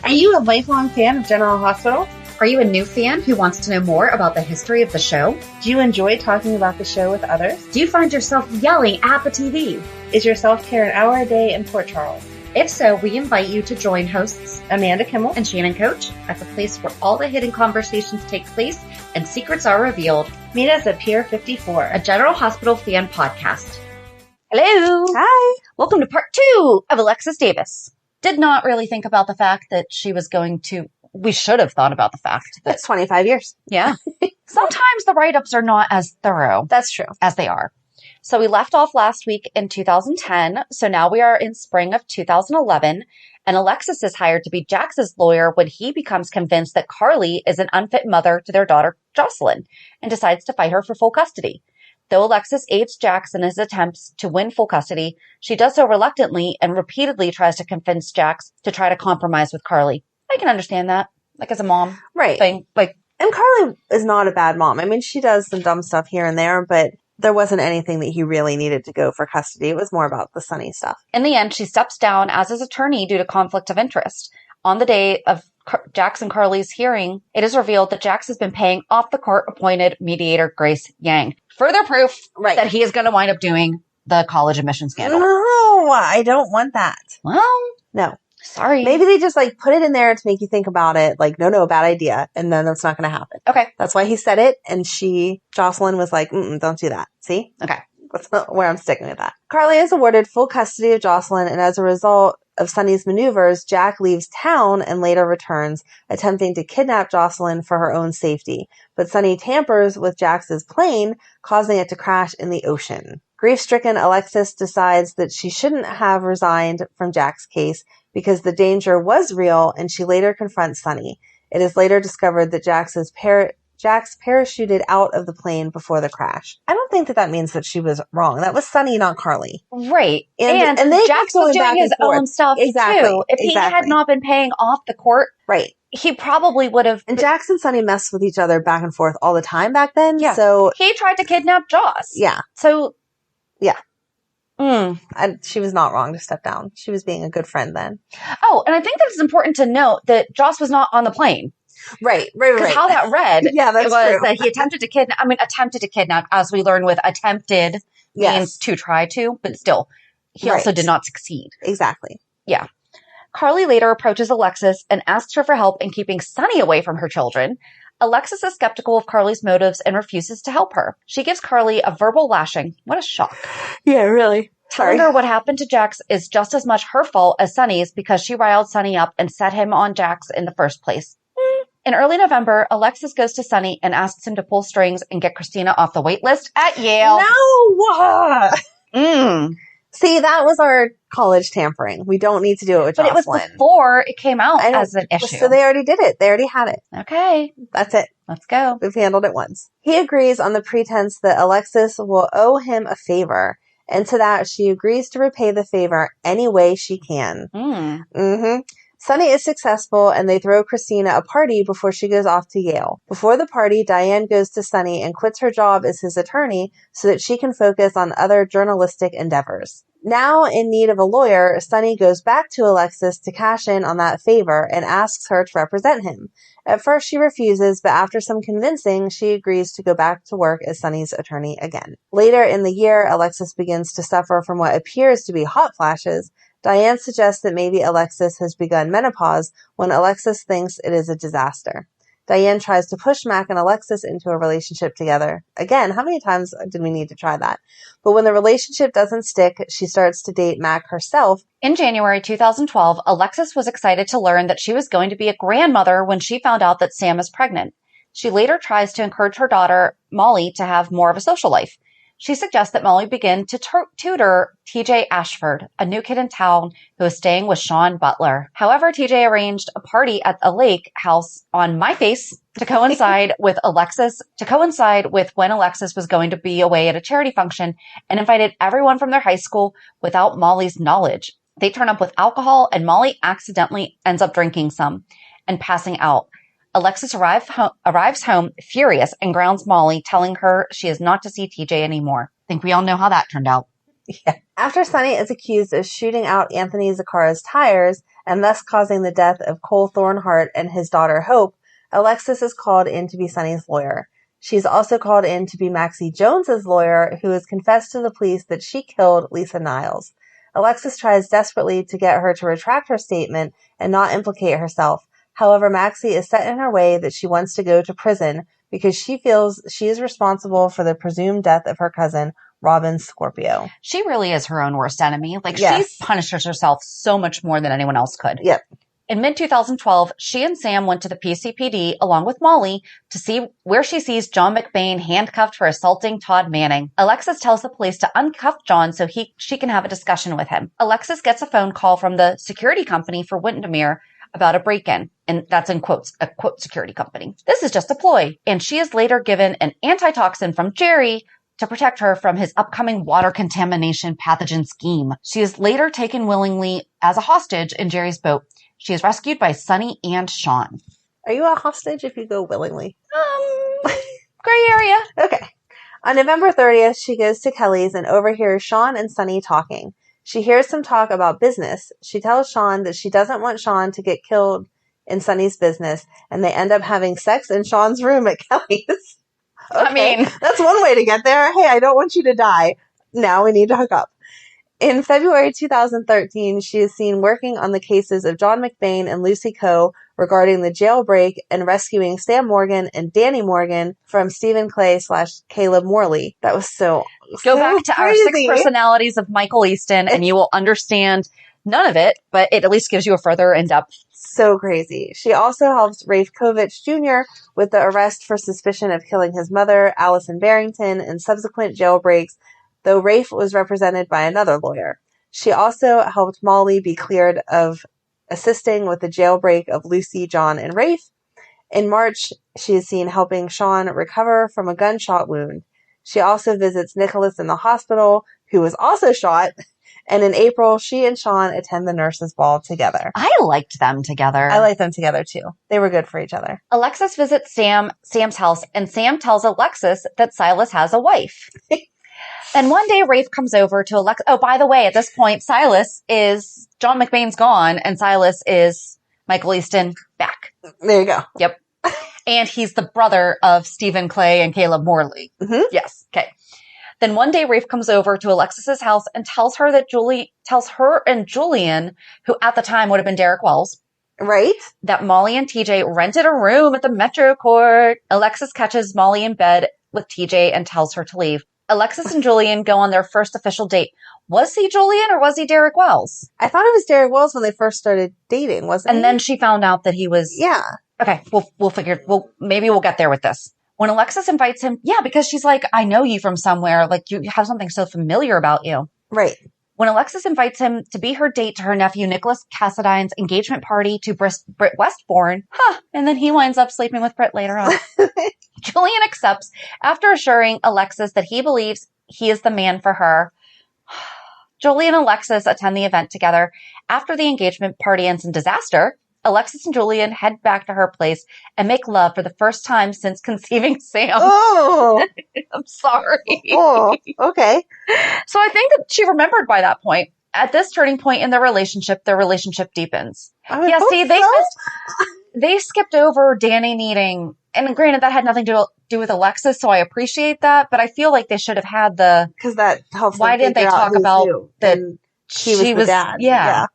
Are you a lifelong fan of General Hospital? Are you a new fan who wants to know more about the history of the show? Do you enjoy talking about the show with others? Do you find yourself yelling at the TV? Is your self-care an hour a day in Port Charles? If so, we invite you to join hosts Amanda Kimmel and Shannon Coach at the place where all the hidden conversations take place and secrets are revealed. Meet us at Pier 54, a General Hospital fan podcast. Hello. Hi. Welcome to part 2 of Alexis Davis. Did not really think about the fact that she was going to, we should have thought about the fact that. That's 25 years. Yeah. Sometimes the write-ups are not as thorough. That's true. As they are. So we left off last week in 2010. So now we are in spring of 2011. And Alexis is hired to be Jax's lawyer when he becomes convinced that Carly is an unfit mother to their daughter, Jocelyn, and decides to fight her for full custody. Though Alexis aids Jax in his attempts to win full custody, she does so reluctantly and repeatedly tries to convince Jax to try to compromise with Carly. I can understand that, like as a mom thing. Like, and Carly is not a bad mom. I mean, she does some dumb stuff here and there, but there wasn't anything that he really needed to go for custody. It was more about the Sunny stuff. In the end, she steps down as his attorney due to conflict of interest. On the day of Jax and Carly's hearing, it is revealed that Jax has been paying off the court-appointed mediator Grace Yang. Further proof that he is going to wind up doing the college admission scandal. No, I don't want that. Well, no. Sorry. Maybe they just like put it in there to make you think about it. Like, no, bad idea. And then that's not going to happen. Okay. That's why he said it. And Jocelyn was like, don't do that. See? Okay. That's not where I'm sticking with that. Carly is awarded full custody of Jocelyn. And as a result of Sunny's maneuvers, Jack leaves town and later returns, attempting to kidnap Jocelyn for her own safety. But Sunny tampers with Jax's plane, causing it to crash in the ocean. Grief-stricken Alexis decides that she shouldn't have resigned from Jack's case because the danger was real, and she later confronts Sunny. It is later discovered that Jax parachuted out of the plane before the crash. I don't think that means that she was wrong. That was Sunny, not Carly. Right. And they Jax was doing his own stuff too. If he had not been paying off the court, he probably would have. And Jax and Sunny messed with each other back and forth all the time back then. Yeah. So he tried to kidnap Joss. Yeah. So. Yeah. She was not wrong to step down. She was being a good friend then. Oh, and I think that it's important to note that Joss was not on the plane. Right. Because how that read was true. That he attempted to kidnap, as we learned with attempted means to try to, but still, he also did not succeed. Exactly. Yeah. Carly later approaches Alexis and asks her for help in keeping Sunny away from her children. Alexis is skeptical of Carly's motives and refuses to help her. She gives Carly a verbal lashing. What a shock. Yeah, really. Telling her what happened to Jax is just as much her fault as Sunny's because she riled Sunny up and set him on Jax in the first place. In early November, Alexis goes to Sunny and asks him to pull strings and get Christina off the wait list at Yale. No! See, that was our college tampering. We don't need to do it with Jocelyn. But it was before it came out as an issue. So they already did it. They already had it. Okay. That's it. Let's go. We've handled it once. He agrees on the pretense that Alexis will owe him a favor. And to that, she agrees to repay the favor any way she can. Sunny is successful, and they throw Christina a party before she goes off to Yale. Before the party, Diane goes to Sunny and quits her job as his attorney so that she can focus on other journalistic endeavors. Now in need of a lawyer, Sunny goes back to Alexis to cash in on that favor and asks her to represent him. At first she refuses, but after some convincing, she agrees to go back to work as Sunny's attorney again. Later in the year, Alexis begins to suffer from what appears to be hot flashes. Diane suggests that maybe Alexis has begun menopause when Alexis thinks it is a disaster. Diane tries to push Mac and Alexis into a relationship together. Again, how many times did we need to try that? But when the relationship doesn't stick, she starts to date Mac herself. In January 2012, Alexis was excited to learn that she was going to be a grandmother when she found out that Sam is pregnant. She later tries to encourage her daughter, Molly, to have more of a social life. She suggests that Molly begin to tutor TJ Ashford, a new kid in town who is staying with Sean Butler. However, TJ arranged a party at a lake house on My Face to coincide with when Alexis was going to be away at a charity function and invited everyone from their high school without Molly's knowledge. They turn up with alcohol and Molly accidentally ends up drinking some and passing out. Alexis arrives home furious and grounds Molly, telling her she is not to see TJ anymore. I think we all know how that turned out. Yeah. After Sunny is accused of shooting out Anthony Zacchara's tires, and thus causing the death of Cole Thornhart and his daughter Hope, Alexis is called in to be Sonny's lawyer. She's also called in to be Maxie Jones's lawyer, who has confessed to the police that she killed Lisa Niles. Alexis tries desperately to get her to retract her statement and not implicate herself. However, Maxie is set in her way that she wants to go to prison because she feels she is responsible for the presumed death of her cousin, Robin Scorpio. She really is her own worst enemy. Like, Yes. She punishes herself so much more than anyone else could. Yep. In mid-2012, she and Sam went to the PCPD along with Molly to see where she sees John McBain handcuffed for assaulting Todd Manning. Alexis tells the police to uncuff John so she can have a discussion with him. Alexis gets a phone call from the security company for Windermere about a break-in, and that's in quotes, a quote security company. This is just a ploy, and she is later given an antitoxin from Jerry to protect her from his upcoming water contamination pathogen scheme. She is later taken willingly as a hostage in Jerry's boat. She is rescued by Sonny and Sean. Are you a hostage if you go willingly? Gray area. Okay. On November 30th, she goes to Kelly's and overhears Sean and Sonny talking. She hears some talk about business. She tells Sean that she doesn't want Sean to get killed in Sonny's business, and they end up having sex in Sean's room at Kelly's. Okay. I mean, that's one way to get there. Hey, I don't want you to die. Now we need to hook up. In February 2013, she is seen working on the cases of John McBain and Lucy Coe regarding the jailbreak and rescuing Sam Morgan and Danny Morgan from Stephen Clay / Caleb Morley. That was so Go back to crazy. our 6 personalities of Michael Easton and you will understand none of it, but it at least gives you a further in-depth. So crazy. She also helps Rafe Kovich Jr. with the arrest for suspicion of killing his mother, Allison Barrington, and subsequent jailbreaks, though Rafe was represented by another lawyer. She also helped Molly be cleared of assisting with the jailbreak of Lucy, John, and Rafe. In March, she is seen helping Sean recover from a gunshot wound. She also visits Nicholas in the hospital, who was also shot. And in April, she and Sean attend the nurses' ball together. I liked them together. I liked them together, too. They were good for each other. Alexis visits Sam's house, and Sam tells Alexis that Silas has a wife. And one day, Rafe comes over to Alexis. Oh, by the way, at this point, Silas is John McBain's gone, and Silas is Michael Easton back. There you go. Yep. And he's the brother of Stephen Clay and Caleb Morley. Mm-hmm. Yes. Okay. Then one day, Rafe comes over to Alexis's house and tells her and Julian, who at the time would have been Derek Wells, right, that Molly and TJ rented a room at the Metro Court. Alexis catches Molly in bed with TJ and tells her to leave. Alexis and Julian go on their first official date. Was he Julian or was he Derek Wells? I thought it was Derek Wells when they first started dating, wasn't it? And then she found out that he was. Yeah. Okay, maybe we'll get there with this. When Alexis invites him, because she's like, I know you from somewhere. Like, you have something so familiar about you. Right. When Alexis invites him to be her date to her nephew Nicholas Cassadine's engagement party to Britt Westbourne, and then he winds up sleeping with Britt later on. Julian accepts after assuring Alexis that he believes he is the man for her. Julian and Alexis attend the event together. After the engagement party ends in disaster, Alexis and Julian head back to her place and make love for the first time since conceiving Sam. Oh. I'm sorry. Oh, okay. So I think that she remembered by that point. At this turning point in their relationship deepens. They skipped over Danny needing, and granted that had nothing to do with Alexis, so I appreciate that, but I feel like they should have had because that helps. Why didn't they talk about that she was the dad? Yeah.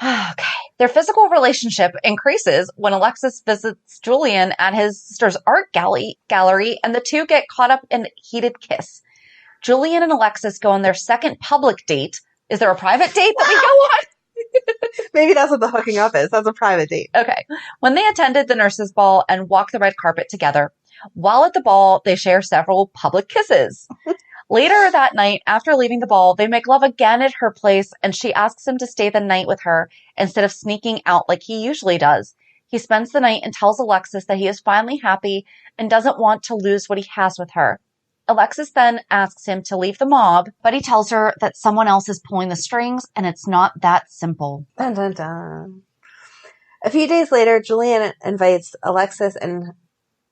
Okay. Their physical relationship increases when Alexis visits Julian at his sister's art gallery, and the two get caught up in a heated kiss. Julian and Alexis go on their second public date. Is there a private date that we go on? Maybe that's what the hooking up is. That's a private date. Okay. When they attended the nurses' ball and walked the red carpet together, while at the ball, they share several public kisses. Later that night, after leaving the ball, they make love again at her place, and she asks him to stay the night with her instead of sneaking out like he usually does. He spends the night and tells Alexis that he is finally happy and doesn't want to lose what he has with her. Alexis then asks him to leave the mob, but he tells her that someone else is pulling the strings, and it's not that simple. Dun, dun, dun. A few days later, Julian invites Alexis and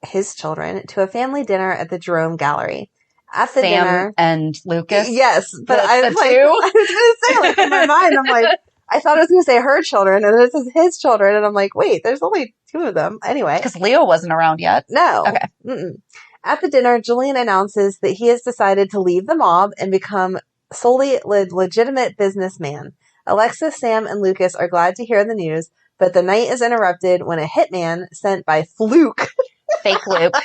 his children to a family dinner at the Jerome Gallery. At the Sam dinner and Lucas. Yes, but I was two? I was going to say, like, in my mind, I'm like, I thought I was going to say her children, and this is his children, and I'm like, wait, there's only 2 of them. Anyway. Because Leo wasn't around yet. No. Okay. Mm-mm. At the dinner, Julian announces that he has decided to leave the mob and become solely legitimate businessman. Alexis, Sam, and Lucas are glad to hear the news, but the night is interrupted when a hitman sent by Fluke. Fake Luke.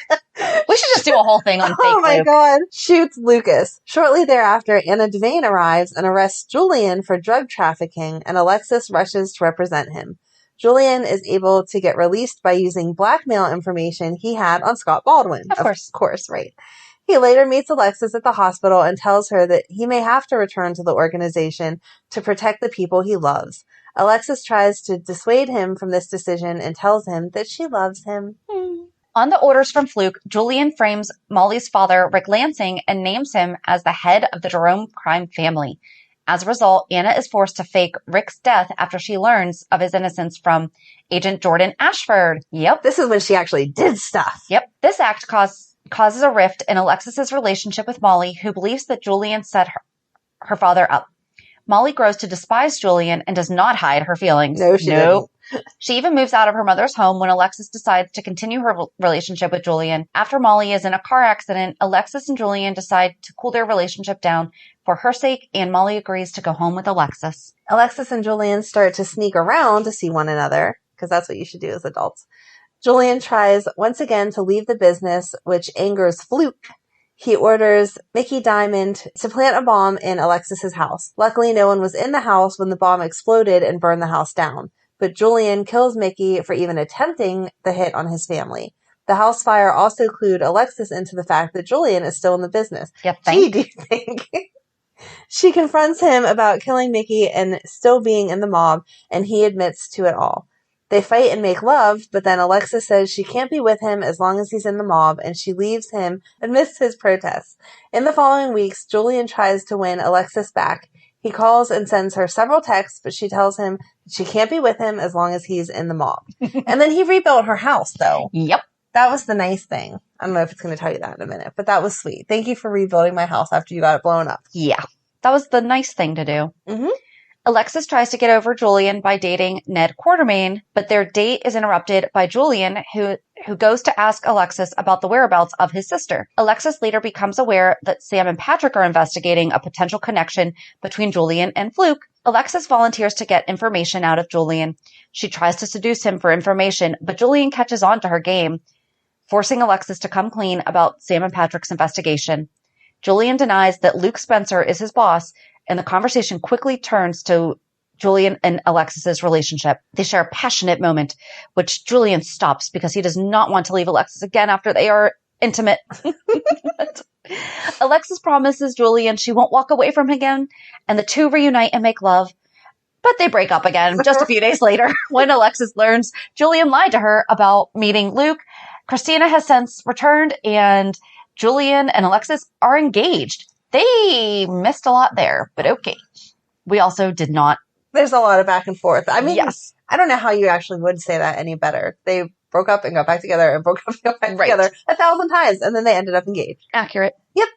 We should just do a whole thing on fake Luke. Oh my God. Shoots Lucas. Shortly thereafter, Anna Devane arrives and arrests Julian for drug trafficking, and Alexis rushes to represent him. Julian is able to get released by using blackmail information he had on Scott Baldwin. Of course, right. He later meets Alexis at the hospital and tells her that he may have to return to the organization to protect the people he loves. Alexis tries to dissuade him from this decision and tells him that she loves him. On the orders from Fluke, Julian frames Molly's father, Rick Lansing, and names him as the head of the Jerome crime family. As a result, Anna is forced to fake Rick's death after she learns of his innocence from Agent Jordan Ashford. Yep. This is when she actually did stuff. Yep. This act causes a rift in Alexis's relationship with Molly, who believes that Julian set her father up. Molly grows to despise Julian and does not hide her feelings. No, she didn't. She even moves out of her mother's home when Alexis decides to continue her relationship with Julian. After Molly is in a car accident, Alexis and Julian decide to cool their relationship down for her sake, and Molly agrees to go home with Alexis. Alexis and Julian start to sneak around to see one another, because that's what you should do as adults. Julian tries once again to leave the business, which angers Fluke. He orders Mickey Diamond to plant a bomb in Alexis's house. Luckily, no one was in the house when the bomb exploded and burned the house down. But Julian kills Mickey for even attempting the hit on his family. The house fire also clued Alexis into the fact that Julian is still in the business. Gee, do you think? She confronts him about killing Mickey and still being in the mob, and he admits to it all. They fight and make love, but then Alexis says she can't be with him as long as he's in the mob, and she leaves him amidst his protests. In the following weeks, Julian tries to win Alexis back. He calls and sends her several texts, but she tells him she can't be with him as long as he's in the mob. And then he rebuilt her house, though. Yep. That was the nice thing. I don't know if it's going to tell you that in a minute, but that was sweet. Thank you for rebuilding my house after you got it blown up. Yeah. That was the nice thing to do. Mm-hmm. Alexis tries to get over Julian by dating Ned Quartermain, but their date is interrupted by Julian, who goes to ask Alexis about the whereabouts of his sister. Alexis later becomes aware that Sam and Patrick are investigating a potential connection between Julian and Fluke. Alexis volunteers to get information out of Julian. She tries to seduce him for information, but Julian catches on to her game, forcing Alexis to come clean about Sam and Patrick's investigation. Julian denies that Luke Spencer is his boss, and the conversation quickly turns to Julian and Alexis's relationship. They share a passionate moment, which Julian stops because he does not want to leave Alexis again after they are intimate. Alexis promises Julian she won't walk away from him again, and the two reunite and make love. But they break up again just a few days later when Alexis learns Julian lied to her about meeting Luke. Christina has since returned, and Julian and Alexis are engaged. They missed a lot there, but okay. We also did not. There's a lot of back and forth. I mean, yes. I don't know how you actually would say that any better. They broke up and got back together and broke up and got back together 1,000 times, and then they ended up engaged. Accurate. Yep.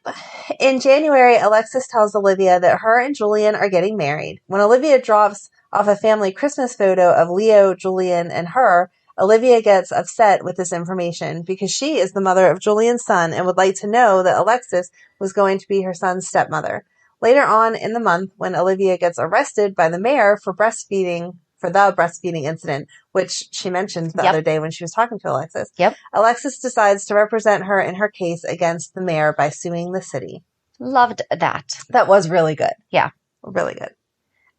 In January, Alexis tells Olivia that her and Julian are getting married. When Olivia drops off a family Christmas photo of Leo, Julian, and her, Olivia gets upset with this information because she is the mother of Julian's son and would like to know that Alexis was going to be her son's stepmother. Later on in the month, when Olivia gets arrested by the mayor for the breastfeeding incident, which she mentioned the other day when she was talking to Alexis, Alexis decides to represent her in her case against the mayor by suing the city. Loved that. That was really good. Yeah. Really good.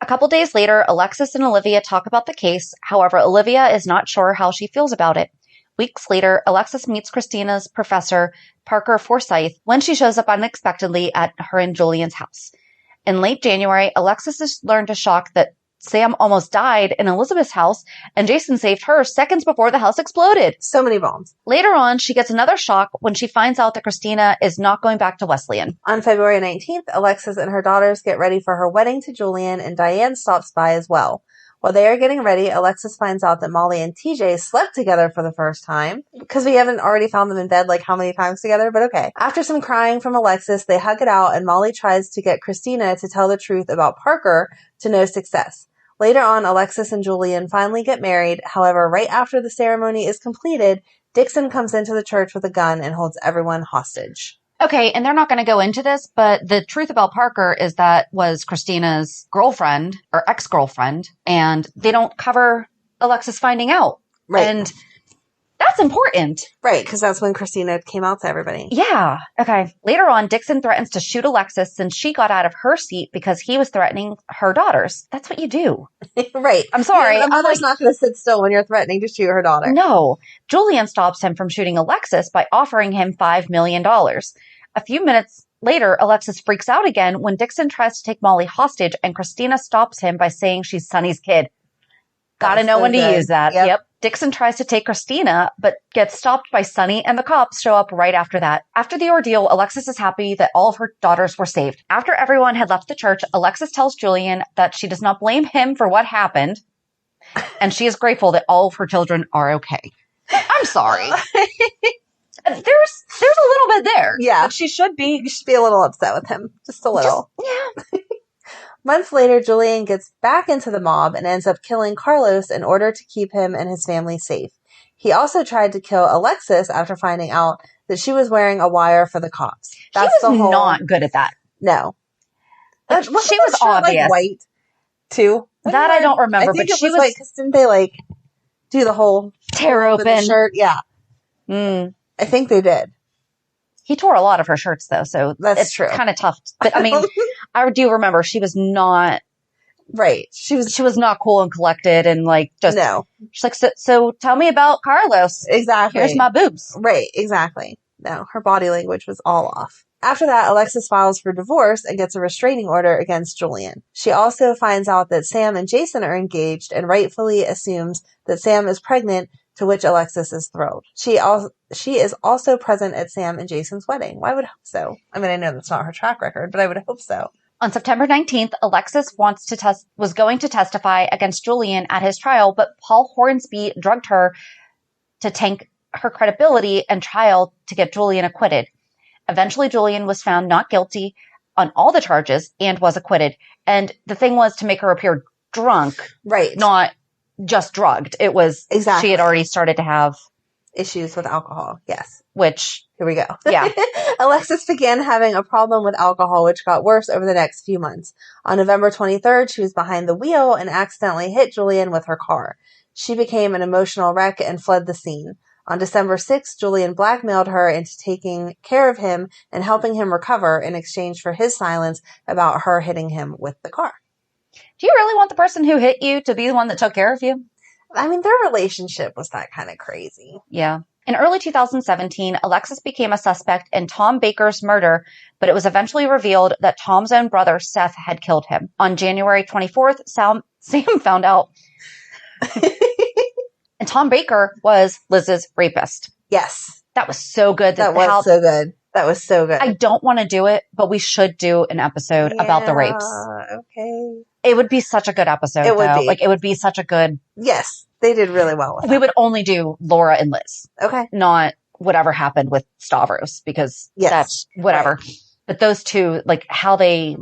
A couple days later, Alexis and Olivia talk about the case. However, Olivia is not sure how she feels about it. Weeks later, Alexis meets Christina's professor, Parker Forsyth, when she shows up unexpectedly at her and Julian's house. In late January, Alexis is learned to shock that Sam almost died in Elizabeth's house, and Jason saved her seconds before the house exploded. So many bombs. Later on, she gets another shock when she finds out that Christina is not going back to Wesleyan. On February 19th, Alexis and her daughters get ready for her wedding to Julian, and Diane stops by as well. While they are getting ready, Alexis finds out that Molly and TJ slept together for the first time, because we haven't already found them in bed like how many times together, but okay. After some crying from Alexis, they hug it out, and Molly tries to get Christina to tell the truth about Parker to no success. Later on, Alexis and Julian finally get married. However, right after the ceremony is completed, Dixon comes into the church with a gun and holds everyone hostage. Okay, and they're not going to go into this, but the truth about Parker is that was Christina's girlfriend or ex-girlfriend, and they don't cover Alexis finding out. Right. And that's important. Right, because that's when Christina came out to everybody. Yeah. Okay. Later on, Dixon threatens to shoot Alexis since she got out of her seat because he was threatening her daughters. That's what you do. Right. I'm sorry. A mother's not going to sit still when you're threatening to shoot her daughter. No. Julian stops him from shooting Alexis by offering him $5 million. A few minutes later, Alexis freaks out again when Dixon tries to take Molly hostage and Christina stops him by saying she's Sonny's kid. Gotta know when to use that. Yep. Dixon tries to take Christina, but gets stopped by Sonny, and the cops show up right after that. After the ordeal, Alexis is happy that all of her daughters were saved. After everyone had left the church, Alexis tells Julian that she does not blame him for what happened, and she is grateful that all of her children are okay. I'm sorry. There's a little bit there. Yeah. But she should be. You should be a little upset with him. Just a little. Yeah. Months later, Julian gets back into the mob and ends up killing Carlos in order to keep him and his family safe. He also tried to kill Alexis after finding out that she was wearing a wire for the cops. She was not good at that. No. She was obvious. Like, white, too? That I don't remember, I think but she was white, because didn't they, do the whole tear open the shirt? Yeah. I think they did. He tore a lot of her shirts, though, so that's true. It's kind of tough. But, I mean, I do remember she was not... Right. She was not cool and collected and, just... No. She's like, so tell me about Carlos. Exactly. Here's my boobs. Right, exactly. No, her body language was all off. After that, Alexis files for divorce and gets a restraining order against Julian. She also finds out that Sam and Jason are engaged and rightfully assumes that Sam is pregnant, to which Alexis is thrilled. She is also present at Sam and Jason's wedding. Well, I would hope so. I mean, I know that's not her track record, but I would hope so. On September 19th, Alexis was going to testify against Julian at his trial, but Paul Hornsby drugged her to tank her credibility and trial to get Julian acquitted. Eventually, Julian was found not guilty on all the charges and was acquitted. And the thing was to make her appear drunk. Right. Not just drugged. It was exactly. She had already started to have issues with alcohol. Yes. Which here we go. Yeah. Alexis began having a problem with alcohol, which got worse over the next few months. On November 23rd, she was behind the wheel and accidentally hit Julian with her car. She became an emotional wreck and fled the scene. On December 6th, Julian blackmailed her into taking care of him and helping him recover in exchange for his silence about her hitting him with the car. Do you really want the person who hit you to be the one that took care of you? I mean, their relationship was that kind of crazy. Yeah. In early 2017, Alexis became a suspect in Tom Baker's murder, but it was eventually revealed that Tom's own brother, Seth, had killed him. On January 24th, Sam found out. And Tom Baker was Liz's rapist. Yes. That was so good. That was so good. That was so good. I don't want to do it, but we should do an episode about the rapes. Okay. It would be such a good episode, It would be. It would be such a good... Yes, they did really well with that. We would only do Laura and Liz. Okay. Not whatever happened with Stavros, because that's whatever. Right. But those two, how they...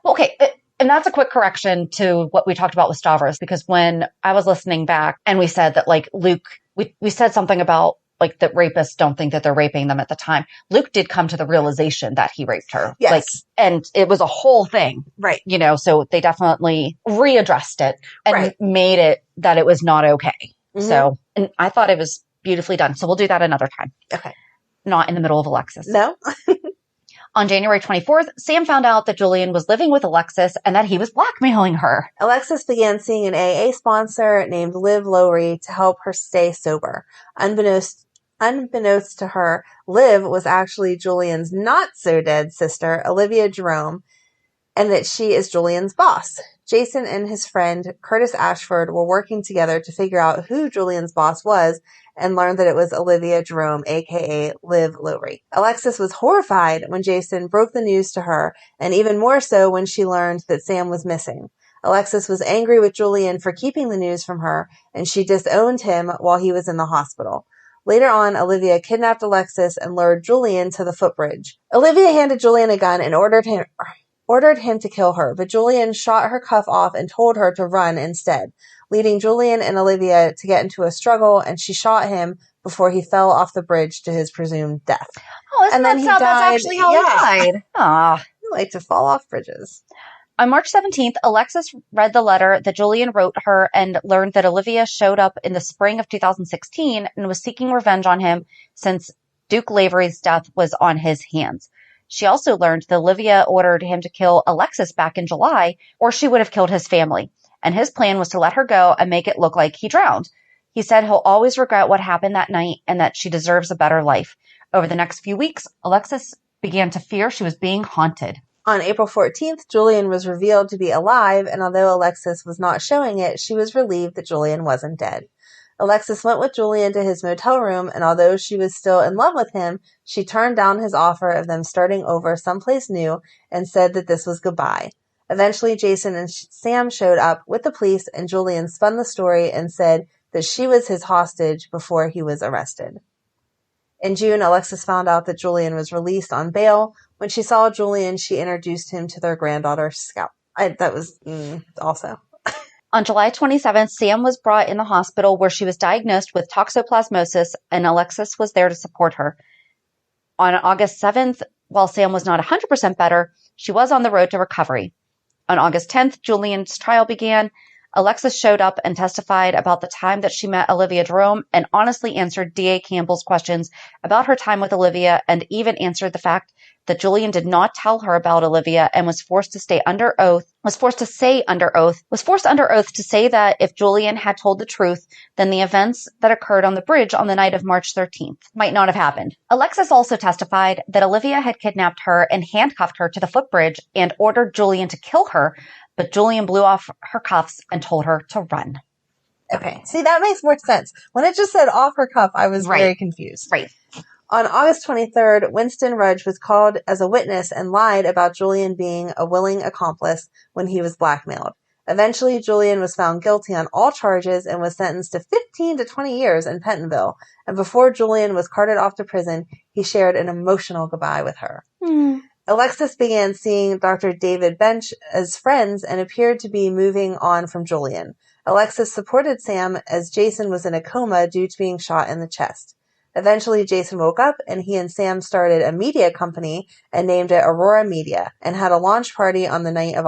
Well, okay, and that's a quick correction to what we talked about with Stavros, because when I was listening back and we said that, Luke... We said something about that rapists don't think that they're raping them at the time. Luke did come to the realization that he raped her. Yes. And it was a whole thing. Right. So they definitely readdressed it and made it that it was not okay. Mm-hmm. So, and I thought it was beautifully done. So we'll do that another time. Okay. Not in the middle of Alexis. No. On January 24th, Sam found out that Julian was living with Alexis and that he was blackmailing her. Alexis began seeing an AA sponsor named Liv Lowry to help her stay sober. Unbeknownst to her, Liv was actually Julian's not-so-dead sister, Olivia Jerome, and that she is Julian's boss. Jason and his friend, Curtis Ashford, were working together to figure out who Julian's boss was and learned that it was Olivia Jerome, a.k.a. Liv Lowry. Alexis was horrified when Jason broke the news to her, and even more so when she learned that Sam was missing. Alexis was angry with Julian for keeping the news from her, and she disowned him while he was in the hospital. Later on, Olivia kidnapped Alexis and lured Julian to the footbridge. Olivia handed Julian a gun and ordered him ordered him to kill her, but Julian shot her cuff off and told her to run instead, leading Julian and Olivia to get into a struggle, and she shot him before he fell off the bridge to his presumed death. Oh, isn't that sad? That's actually how he died. Aw. I like to fall off bridges. On March 17th, Alexis read the letter that Julian wrote her and learned that Olivia showed up in the spring of 2016 and was seeking revenge on him since Duke Lavery's death was on his hands. She also learned that Olivia ordered him to kill Alexis back in July, or she would have killed his family. And his plan was to let her go and make it look like he drowned. He said he'll always regret what happened that night and that she deserves a better life. Over the next few weeks, Alexis began to fear she was being haunted. On April 14th, Julian was revealed to be alive, and although Alexis was not showing it, she was relieved that Julian wasn't dead. Alexis went with Julian to his motel room, and although she was still in love with him, she turned down his offer of them starting over someplace new and said that this was goodbye. Eventually, Jason and Sam showed up with the police, and Julian spun the story and said that she was his hostage before he was arrested. In June, Alexis found out that Julian was released on bail. When she saw Julian, she introduced him to their granddaughter, Scout. That was also. On July 27th, Sam was brought in the hospital where she was diagnosed with toxoplasmosis, and Alexis was there to support her. On August 7th, while Sam was not 100% better, she was on the road to recovery. On August 10th, Julian's trial began. Alexis showed up and testified about the time that she met Olivia Jerome and honestly answered D.A. Campbell's questions about her time with Olivia and even answered the fact that Julian did not tell her about Olivia and was forced under oath to say that if Julian had told the truth, then the events that occurred on the bridge on the night of March 13th might not have happened. Alexis also testified that Olivia had kidnapped her and handcuffed her to the footbridge and ordered Julian to kill her, but Julian blew off her cuffs and told her to run. Okay. See, that makes more sense. When it just said off her cuff, I was very confused. Right. On August 23rd, Winston Rudge was called as a witness and lied about Julian being a willing accomplice when he was blackmailed. Eventually, Julian was found guilty on all charges and was sentenced to 15 to 20 years in Pentonville. And before Julian was carted off to prison, he shared an emotional goodbye with her. Alexis began seeing Dr. David Bench as friends and appeared to be moving on from Julian. Alexis supported Sam as Jason was in a coma due to being shot in the chest. Eventually, Jason woke up and he and Sam started a media company and named it Aurora Media and had a launch party on one night in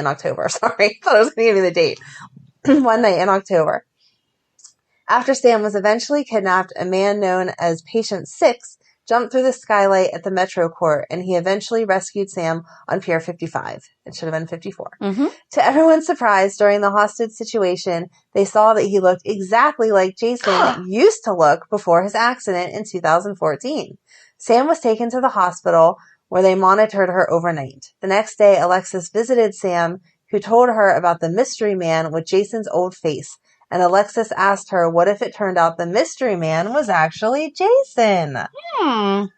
October. Sorry, I thought I was going to give you the date. One night in October. After Sam was eventually kidnapped, a man known as Patient 6 jumped through the skylight at the Metro Court, and he eventually rescued Sam on Pier 55. It should have been 54. To everyone's surprise, during the hostage situation, they saw that he looked exactly like Jason used to look before his accident in 2014. Sam was taken to the hospital, where they monitored her overnight. The next day, Alexis visited Sam, who told her about the mystery man with Jason's old face. And Alexis asked her, what if it turned out the mystery man was actually Jason? On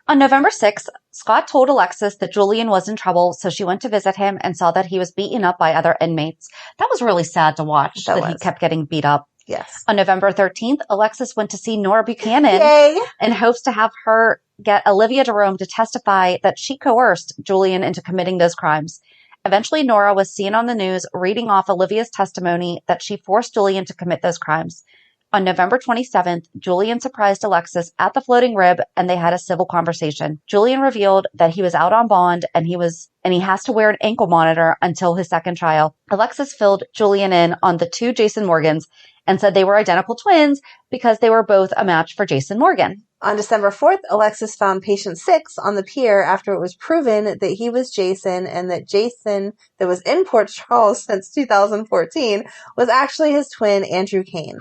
November 6th, Scott told Alexis that Julian was in trouble, so she went to visit him and saw that he was beaten up by other inmates. That was really sad to watch, that he kept getting beat up. Yes. On November 13th, Alexis went to see Nora Buchanan in hopes to have her get Olivia Jerome to testify that she coerced Julian into committing those crimes. Eventually, Nora was seen on the news reading off Olivia's testimony that she forced Julian to commit those crimes. On November 27th, Julian surprised Alexis at the Floating Rib and they had a civil conversation. Julian revealed that he was out on bond and he has to wear an ankle monitor until his second trial. Alexis filled Julian in on the two Jason Morgans and said they were identical twins because they were both a match for Jason Morgan. On December 4th, Alexis found Patient 6 on the pier after it was proven that he was Jason and that Jason, that was in Port Charles since 2014, was actually his twin, Andrew Kane.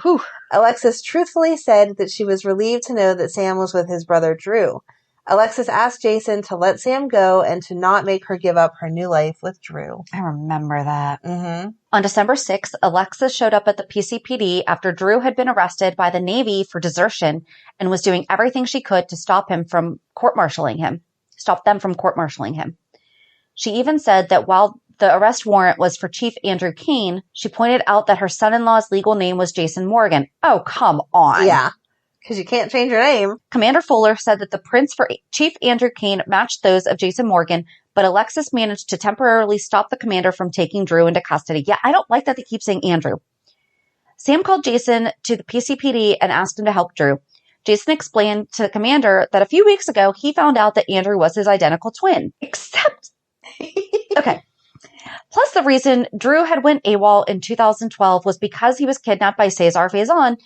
Alexis truthfully said that she was relieved to know that Sam was with his brother, Drew. Alexis asked Jason to let Sam go and to not make her give up her new life with Drew. I remember that. On December 6th, Alexis showed up at the PCPD after Drew had been arrested by the Navy for desertion and was doing everything she could to stop them from court-martialing him. She even said that while the arrest warrant was for Chief Andrew Kane, she pointed out that her son-in-law's legal name was Jason Morgan. Oh, come on. Yeah. Because you can't change your name. Commander Fuller said that the prints for Chief Andrew Kane matched those of Jason Morgan, but Alexis managed to temporarily stop the commander from taking Drew into custody. Yeah, I don't like that they keep saying Andrew. Sam called Jason to the PCPD and asked him to help Drew. Jason explained to the commander that a few weeks ago, he found out that Andrew was his identical twin. Except... Okay. Plus, the reason Drew had went AWOL in 2012 was because he was kidnapped by Cesar Faison,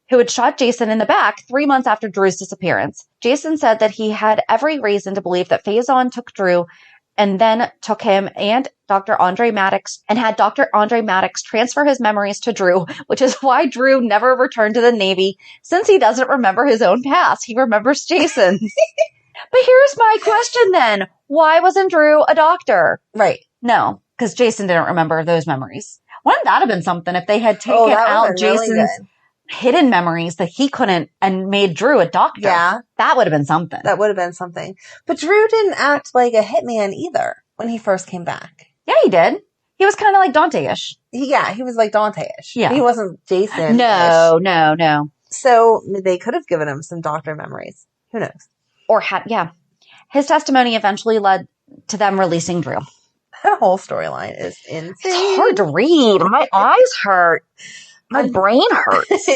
who had shot Jason in the back 3 months after Drew's disappearance. Jason said that he had every reason to believe that Faison took Drew and then took him and Dr. Andre Maddox and had Dr. Andre Maddox transfer his memories to Drew, which is why Drew never returned to the Navy, since he doesn't remember his own past. He remembers Jason's. But here's my question then. Why wasn't Drew a doctor? Right. No, because Jason didn't remember those memories. Wouldn't that have been something if they had taken out Jason's really hidden memories that he couldn't and made Drew a doctor? Yeah. That would have been something. That would have been something. But Drew didn't act like a hitman either when he first came back. Yeah, he did. He was kind of like Dante-ish. Yeah, he was like Dante-ish. Yeah. He wasn't Jason-ish. No. So they could have given him some doctor memories. Who knows? Or yeah. His testimony eventually led to them releasing Drew. That whole storyline is insane. It's hard to read. My eyes hurt. My brain hurts.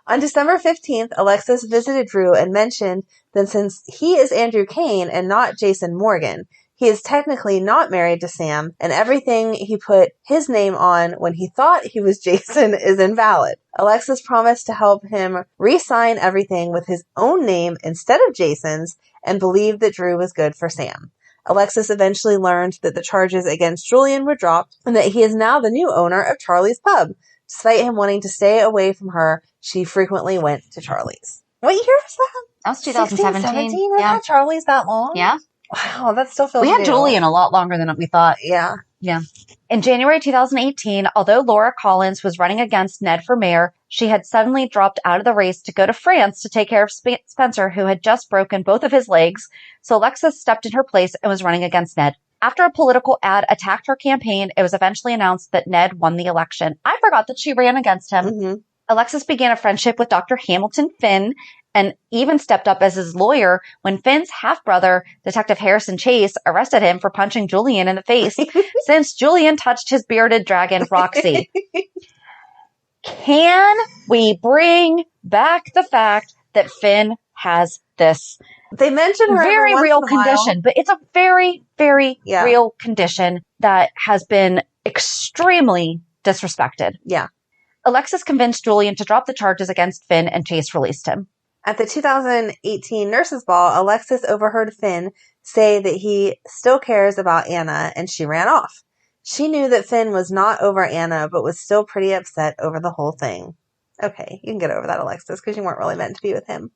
On December 15th, Alexis visited Drew and mentioned that since he is Andrew Kane and not Jason Morgan, he is technically not married to Sam, and everything he put his name on when he thought he was Jason is invalid. Alexis promised to help him re-sign everything with his own name instead of Jason's and believed that Drew was good for Sam. Alexis eventually learned that the charges against Julian were dropped and that he is now the new owner of Charlie's Pub. Despite him wanting to stay away from her, she frequently went to Charlie's. What year was that? That was 2017. 17? We Yeah. had Charlie's that long? Yeah. Wow, that still feels We had new. Julian a lot longer than we thought. Yeah. Yeah. In January 2018, although Laura Collins was running against Ned for mayor, she had suddenly dropped out of the race to go to France to take care of Spencer, who had just broken both of his legs. So Alexis stepped in her place and was running against Ned. After a political ad attacked her campaign, it was eventually announced that Ned won the election. I forgot that she ran against him. Mm-hmm. Alexis began a friendship with Dr. Hamilton Finn and even stepped up as his lawyer when Finn's half-brother, Detective Harrison Chase, arrested him for punching Julian in the face since Julian touched his bearded dragon, Roxy. Can we bring back the fact that Finn has this They mention her very real condition, but it's a very, very real condition that has been extremely disrespected. Yeah. Alexis convinced Julian to drop the charges against Finn and Chase released him. At the 2018 Nurses Ball, Alexis overheard Finn say that he still cares about Anna, and she ran off. She knew that Finn was not over Anna, but was still pretty upset over the whole thing. Okay, you can get over that, Alexis, because you weren't really meant to be with him.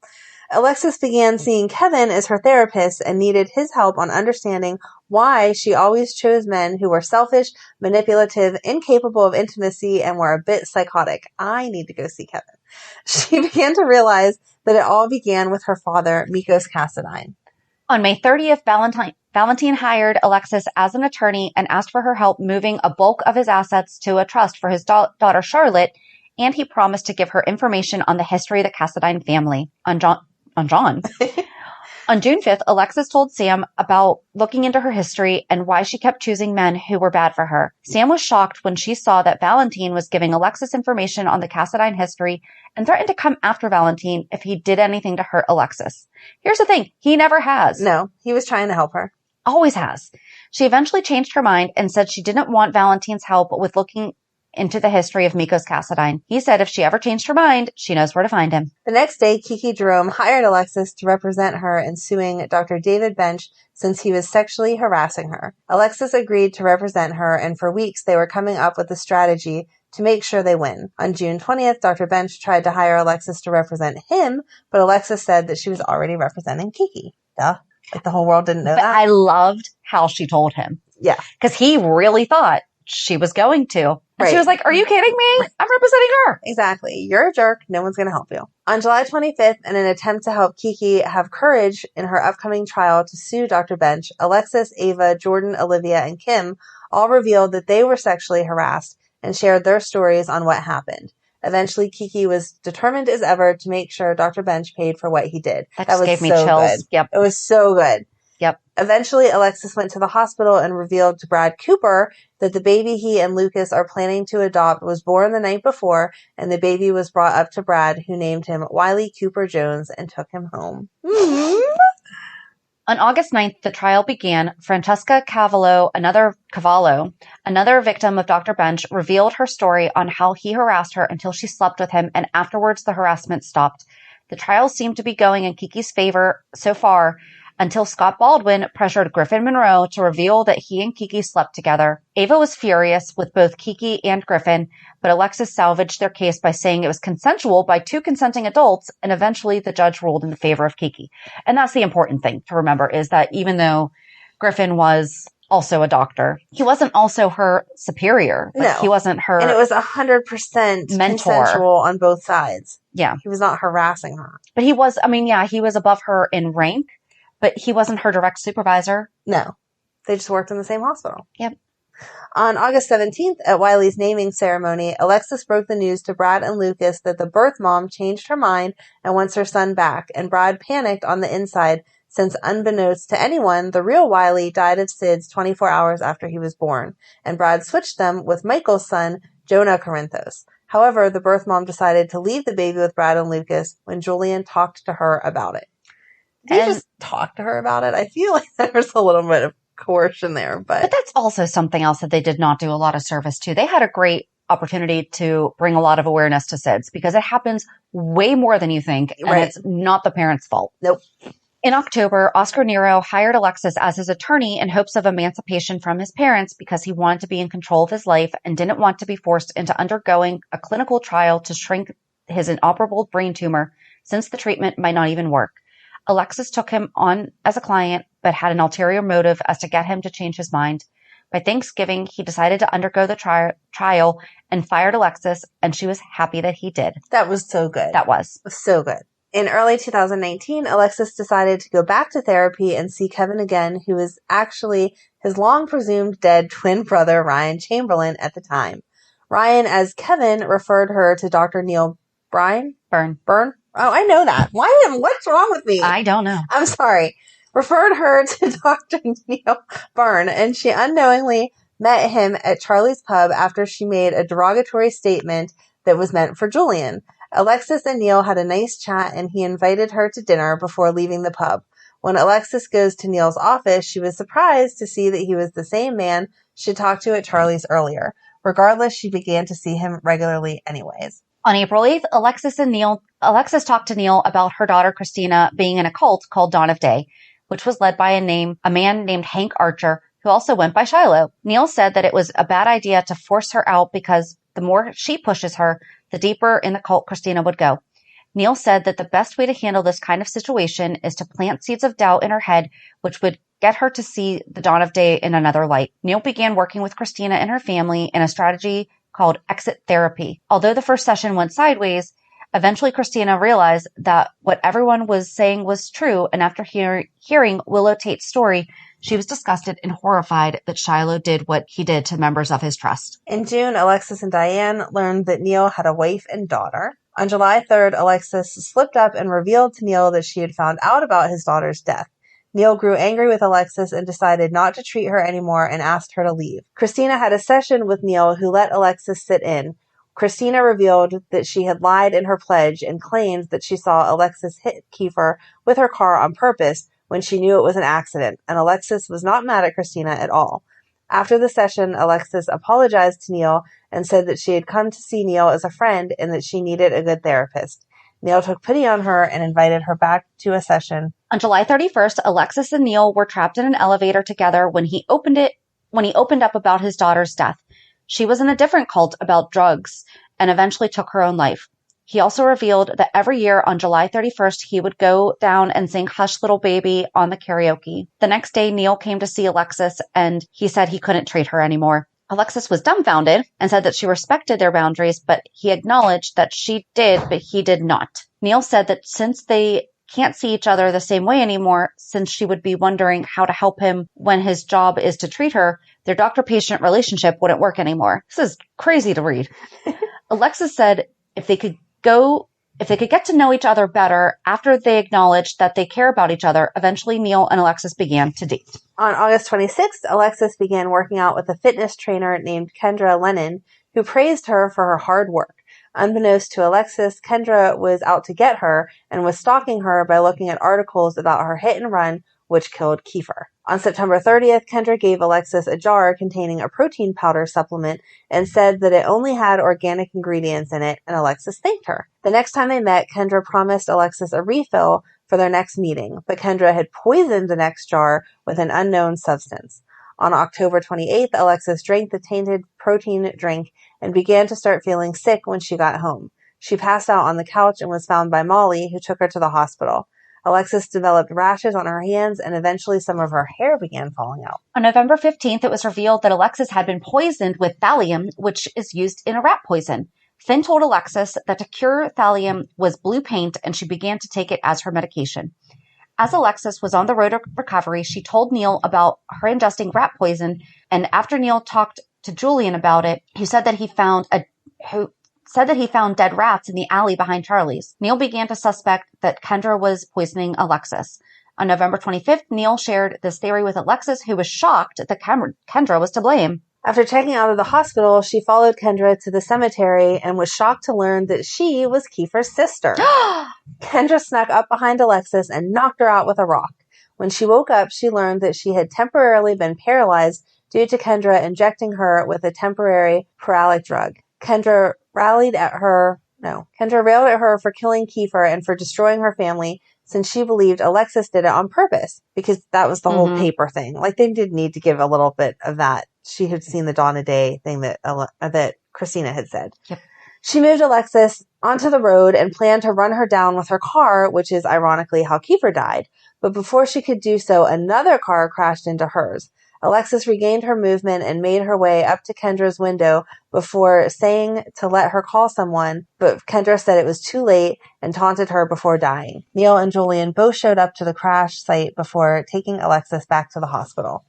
Alexis began seeing Kevin as her therapist and needed his help on understanding why she always chose men who were selfish, manipulative, incapable of intimacy, and were a bit psychotic. I need to go see Kevin. She began to realize that it all began with her father, Mikos Cassadine. On May 30th, Valentine hired Alexis as an attorney and asked for her help moving a bulk of his assets to a trust for his daughter Charlotte, and he promised to give her information on the history of the Cassadine family. On June 5th, Alexis told Sam about looking into her history and why she kept choosing men who were bad for her. Sam was shocked when she saw that Valentine was giving Alexis information on the Cassadine history and threatened to come after Valentine if he did anything to hurt Alexis. Here's the thing. He never has. No, he was trying to help her. Always has. She eventually changed her mind and said she didn't want Valentine's help with looking into the history of Mikos Cassadine. He said if she ever changed her mind, she knows where to find him. The next day, Kiki Jerome hired Alexis to represent her in suing Dr. David Bench since he was sexually harassing her. Alexis agreed to represent her, and for weeks they were coming up with a strategy to make sure they win. On June 20th, Dr. Bench tried to hire Alexis to represent him, but Alexis said that she was already representing Kiki. Duh. Like the whole world didn't know that. I loved how she told him. Yeah. Because he really thought she was going to. And she was like, are you kidding me? I'm representing her. Exactly. You're a jerk. No one's going to help you. On July 25th, in an attempt to help Kiki have courage in her upcoming trial to sue Dr. Bench, Alexis, Ava, Jordan, Olivia, and Kim all revealed that they were sexually harassed and shared their stories on what happened. Eventually, Kiki was determined as ever to make sure Dr. Bench paid for what he did. That just gave me chills. Good. Yep. It was so good. Yep. Eventually, Alexis went to the hospital and revealed to Brad Cooper that the baby he and Lucas are planning to adopt was born the night before, and the baby was brought up to Brad, who named him Wiley Cooper Jones and took him home. Mm-hmm. On August 9th, the trial began. Francesca Cavallo, another victim of Dr. Bench, revealed her story on how he harassed her until she slept with him, and afterwards the harassment stopped. The trial seemed to be going in Kiki's favor so far until Scott Baldwin pressured Griffin Monroe to reveal that he and Kiki slept together. Ava was furious with both Kiki and Griffin, but Alexis salvaged their case by saying it was consensual by two consenting adults, and eventually the judge ruled in the favor of Kiki. And that's the important thing to remember, is that even though Griffin was also a doctor, he wasn't also her superior. Like, no. He wasn't her And it was 100% consensual on both sides. Yeah. He was not harassing her. But he was above her in rank, but he wasn't her direct supervisor. No. They just worked in the same hospital. Yep. On August 17th, at Wiley's naming ceremony, Alexis broke the news to Brad and Lucas that the birth mom changed her mind and wants her son back, and Brad panicked on the inside since, unbeknownst to anyone, the real Wiley died of SIDS 24 hours after he was born, and Brad switched them with Michael's son, Jonah Corinthos. However, the birth mom decided to leave the baby with Brad and Lucas when Julian talked to her about it. Did he just talk to her about it? I feel like there's a little bit of coercion there, but that's also something else that they did not do a lot of service to. They had a great opportunity to bring a lot of awareness to SIDS because it happens way more than you think, and It's not the parents' fault. Nope. In October, Oscar Nero hired Alexis as his attorney in hopes of emancipation from his parents because he wanted to be in control of his life and didn't want to be forced into undergoing a clinical trial to shrink his inoperable brain tumor, since the treatment might not even work. Alexis took him on as a client, but had an ulterior motive as to get him to change his mind. By Thanksgiving, he decided to undergo the trial and fired Alexis, and she was happy that he did. That was so good. That was. So good. In early 2019, Alexis decided to go back to therapy and see Kevin again, who was actually his long-presumed dead twin brother, Ryan Chamberlain, at the time. Ryan, as Kevin, referred her to Dr. Neil Byrne? Oh, I know that. What's wrong with me? I don't know. I'm sorry. Referred her to Dr. Neil Byrne, and she unknowingly met him at Charlie's Pub after she made a derogatory statement that was meant for Julian. Alexis and Neil had a nice chat, and he invited her to dinner before leaving the pub. When Alexis goes to Neil's office, she was surprised to see that he was the same man she talked to at Charlie's earlier. Regardless, she began to see him regularly anyways. On April 8th, Alexis talked to Neil about her daughter Christina being in a cult called Dawn of Day, which was led by a man named Hank Archer, who also went by Shiloh. Neil said that it was a bad idea to force her out because the more she pushes her, the deeper in the cult Christina would go. Neil said that the best way to handle this kind of situation is to plant seeds of doubt in her head, which would get her to see the dawn of day in another light. Neil began working with Christina and her family in a strategy called exit therapy. Although the first session went sideways, eventually Christina realized that what everyone was saying was true, and after hearing Willow Tate's story, she was disgusted and horrified that Shiloh did what he did to members of his trust. In June, Alexis and Diane learned that Neil had a wife and daughter. On July 3rd, Alexis slipped up and revealed to Neil that she had found out about his daughter's death. Neil grew angry with Alexis and decided not to treat her anymore and asked her to leave. Christina had a session with Neil, who let Alexis sit in. Christina revealed that she had lied in her pledge and claimed that she saw Alexis hit Kiefer with her car on purpose when she knew it was an accident, and Alexis was not mad at Christina at all. After the session, Alexis apologized to Neil and said that she had come to see Neil as a friend and that she needed a good therapist. Neil took pity on her and invited her back to a session. On July 31st, Alexis and Neil were trapped in an elevator together when he opened up about his daughter's death. She was in a different cult about drugs and eventually took her own life. He also revealed that every year on July 31st, he would go down and sing Hush Little Baby on the karaoke. The next day, Neil came to see Alexis and he said he couldn't treat her anymore. Alexis was dumbfounded and said that she respected their boundaries, but he acknowledged that she did, but he did not. Neil said that since they can't see each other the same way anymore, since she would be wondering how to help him when his job is to treat her, their doctor-patient relationship wouldn't work anymore. This is crazy to read. Alexis said if they could go if they could get to know each other better after they acknowledged that they care about each other, eventually Neil and Alexis began to date. On August 26th, Alexis began working out with a fitness trainer named Kendra Lennon, who praised her for her hard work. Unbeknownst to Alexis, Kendra was out to get her and was stalking her by looking at articles about her hit and run, which killed Kiefer. On September 30th, Kendra gave Alexis a jar containing a protein powder supplement and said that it only had organic ingredients in it, and Alexis thanked her. The next time they met, Kendra promised Alexis a refill for their next meeting, but Kendra had poisoned the next jar with an unknown substance. On October 28th, Alexis drank the tainted protein drink and began to start feeling sick when she got home. She passed out on the couch and was found by Molly, who took her to the hospital. Alexis developed rashes on her hands, and eventually some of her hair began falling out. On November 15th, it was revealed that Alexis had been poisoned with thallium, which is used in a rat poison. Finn told Alexis that to cure thallium was blue paint, and she began to take it as her medication. As Alexis was on the road to recovery, she told Neil about her ingesting rat poison, and after Neil talked to Julian about it, he said that he found dead rats in the alley behind Charlie's. Neil began to suspect that Kendra was poisoning Alexis. On November 25th, Neil shared this theory with Alexis, who was shocked that Kendra was to blame. After checking out of the hospital, she followed Kendra to the cemetery and was shocked to learn that she was Kiefer's sister. Kendra snuck up behind Alexis and knocked her out with a rock. When she woke up, she learned that she had temporarily been paralyzed due to Kendra injecting her with a temporary paralytic drug. Kendra railed at her for killing Kiefer and for destroying her family, since she believed Alexis did it on purpose, because that was the whole paper thing. Like, they did need to give a little bit of that. She had seen the Dawn of Day thing that Christina had said. Yep. She moved Alexis onto the road and planned to run her down with her car, which is ironically how Kiefer died. But before she could do so, another car crashed into hers. Alexis regained her movement and made her way up to Kendra's window before saying to let her call someone, but Kendra said it was too late and taunted her before dying. Neil and Julian both showed up to the crash site before taking Alexis back to the hospital.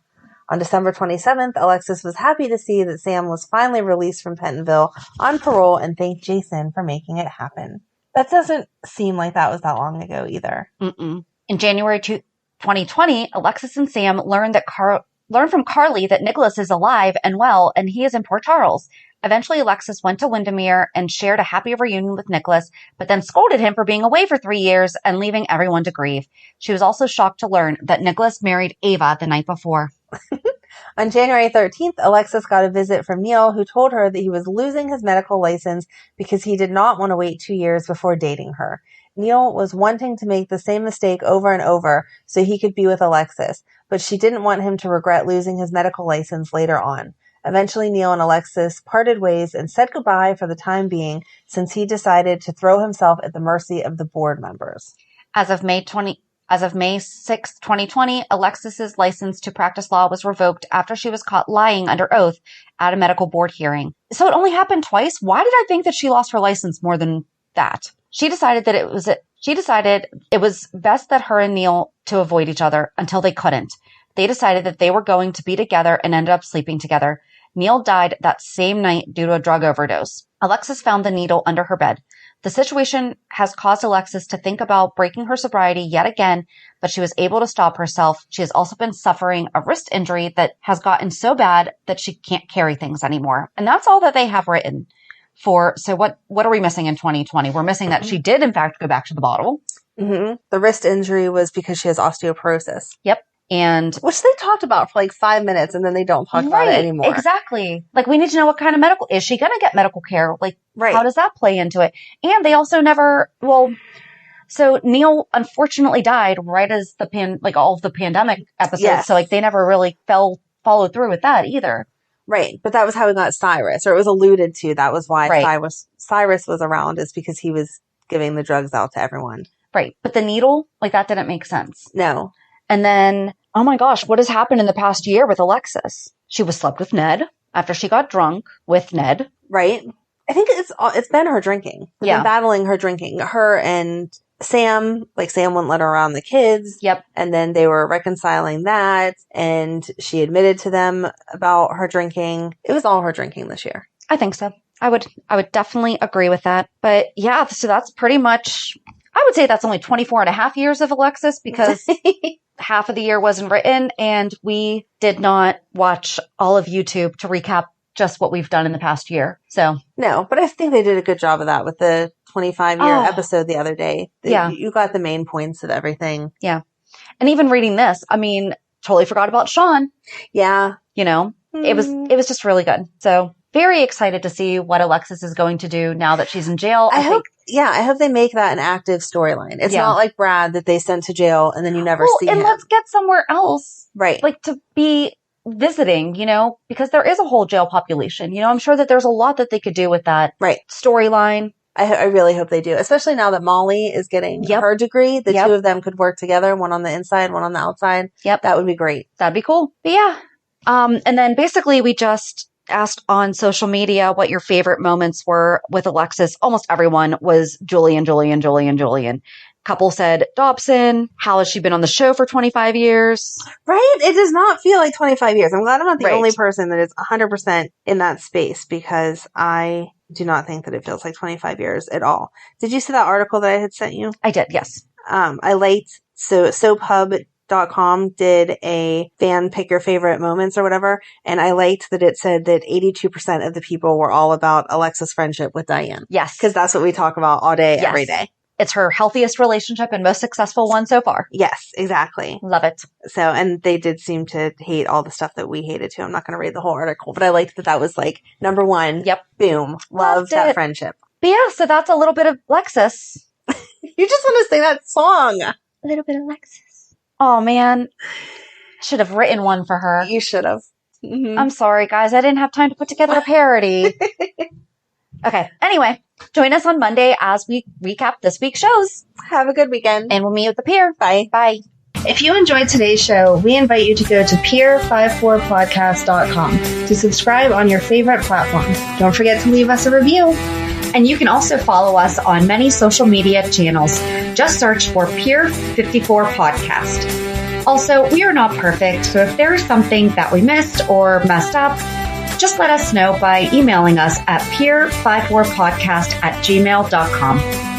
On December 27th, Alexis was happy to see that Sam was finally released from Pentonville on parole and thanked Jason for making it happen. That doesn't seem like that was that long ago either. Mm-mm. In January 2020, Alexis and Sam learned from Carly that Nicholas is alive and well, and he is in Port Charles. Eventually, Alexis went to Windermere and shared a happy reunion with Nicholas, but then scolded him for being away for 3 years and leaving everyone to grieve. She was also shocked to learn that Nicholas married Ava the night before. On January 13th, Alexis got a visit from Neil, who told her that he was losing his medical license because he did not want to wait 2 years before dating her. Neil was wanting to make the same mistake over and over so he could be with Alexis, but she didn't want him to regret losing his medical license later on. Eventually, Neil and Alexis parted ways and said goodbye for the time being, since he decided to throw himself at the mercy of the board members. As of May 6, 2020, Alexis's license to practice law was revoked after she was caught lying under oath at a medical board hearing. So it only happened twice? Why did I think that she lost her license more than that? She decided it was best that her and Neil to avoid each other until they couldn't. They decided that they were going to be together and ended up sleeping together. Neil died that same night due to a drug overdose. Alexis found the needle under her bed. The situation has caused Alexis to think about breaking her sobriety yet again, but she was able to stop herself. She has also been suffering a wrist injury that has gotten so bad that she can't carry things anymore. And that's all that they have written. So what are we missing in 2020? We're missing that she did, in fact, go back to the bottle. Mm-hmm. The wrist injury was because she has osteoporosis. Yep. And which they talked about for like 5 minutes, and then they don't talk about it anymore. Exactly. Like, we need to know what kind of is she going to get medical care? Like, how does that play into it? And they also so Neil unfortunately died right as all of the pandemic episodes. Yes. So like they never really followed through with that either. Right. But that was how we got Cyrus, or it was alluded to. That was why Cyrus was around, is because he was giving the drugs out to everyone. Right. But the needle, that didn't make sense. No. And then, oh my gosh, what has happened in the past year with Alexis? She was slept with Ned after she got drunk with Ned. Right. I think it's been her drinking. Been battling her drinking. Her and Sam, Sam wouldn't let her around the kids. Yep. And then they were reconciling that, and she admitted to them about her drinking. It was all her drinking this year. I think so. I would definitely agree with that. But yeah, so that's pretty much, I would say that's only 24 and a half years of Alexis because half of the year wasn't written and we did not watch all of YouTube to recap just what we've done in the past year. So no, but I think they did a good job of that with the 25-year episode the other day. Yeah. You got the main points of everything. Yeah. And even reading this, I mean, totally forgot about Sean. Yeah. You know, it was just really good. So very excited to see what Alexis is going to do now that she's in jail. I hope they make that an active storyline. It's not like Brad that they sent to jail and then you never see him. And let's get somewhere else. Right. Like to be visiting, you know, because there is a whole jail population. You know, I'm sure that there's a lot that they could do with that storyline. I really hope they do, especially now that Molly is getting her degree. The two of them could work together, one on the inside, one on the outside. Yep. That would be great. That'd be cool. But yeah. And then basically we just asked on social media what your favorite moments were with Alexis. Almost everyone was Julian. Couple said Dobson. How has she been on the show for 25 years? Right? It does not feel like 25 years. I'm glad I'm not the only person that is 100% in that space because I do not think that it feels like 25 years at all. Did you see that article that I had sent you? I did, yes. I liked, soaphub.com did a fan pick your favorite moments or whatever. And I liked that it said that 82% of the people were all about Alexa's friendship with Diane. Yes. Because that's what we talk about all day, every day. It's her healthiest relationship and most successful one so far. Yes, exactly. Love it. So, and they did seem to hate all the stuff that we hated too. I'm not going to read the whole article, but I liked that was like number one. Yep. Boom. Love that friendship. But yeah, so that's a little bit of Alexis. You just want to sing that song. A little bit of Alexis. Oh man. I should have written one for her. You should have. Mm-hmm. I'm sorry, guys. I didn't have time to put together a parody. Okay. Anyway, join us on Monday as we recap this week's shows. Have a good weekend. And we'll meet at the pier. Bye. Bye. If you enjoyed today's show, we invite you to go to pier54podcast.com to subscribe on your favorite platform. Don't forget to leave us a review. And you can also follow us on many social media channels. Just search for Pier 54 Podcast. Also, we are not perfect, so if there is something that we missed or messed up, just let us know by emailing us at pier54podcast@gmail.com.